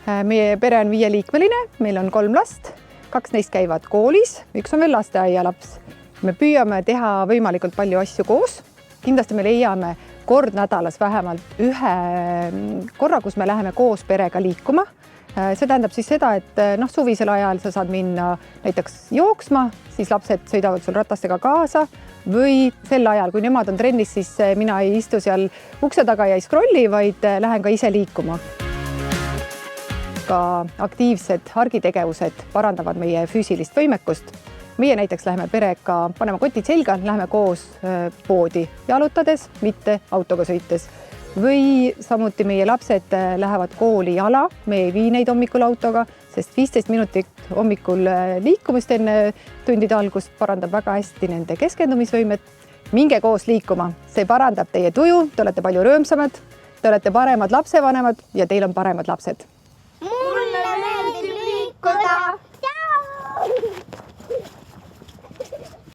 Meie pere on 5-liikmeline, meil on 3 last, 2 neist käivad koolis, 1 on veel lasteaialaps. Me püüame teha võimalikult palju asju koos. Kindlasti me leiame kord nädalas vähemalt ühe korra, kus me läheme koos perega liikuma. See tähendab siis seda, et suvisel ajal sa saad minna näiteks jooksma, siis lapsed sõidavad sul ratastega kaasa või sel ajal, kui nemad on trennis, siis mina ei istu seal ukse taga ja ei scrolli, vaid lähen ka ise liikuma. Ka aktiivsed argitegevused parandavad meie füüsilist võimekust. Meie näiteks läheme perega, paneme kotid selga, läheme koos poodi jalutades, mitte autoga sõites. Või samuti meie lapsed lähevad kooli jala, me ei vii neid hommikul autoga, sest 15 minutit hommikul liikumist enne tundide algust parandab väga hästi nende keskendumisvõimet. Minge koos liikuma, see parandab teie tuju, te olete palju rõõmsamad, te olete paremad lapsevanemad ja teil on paremad lapsed.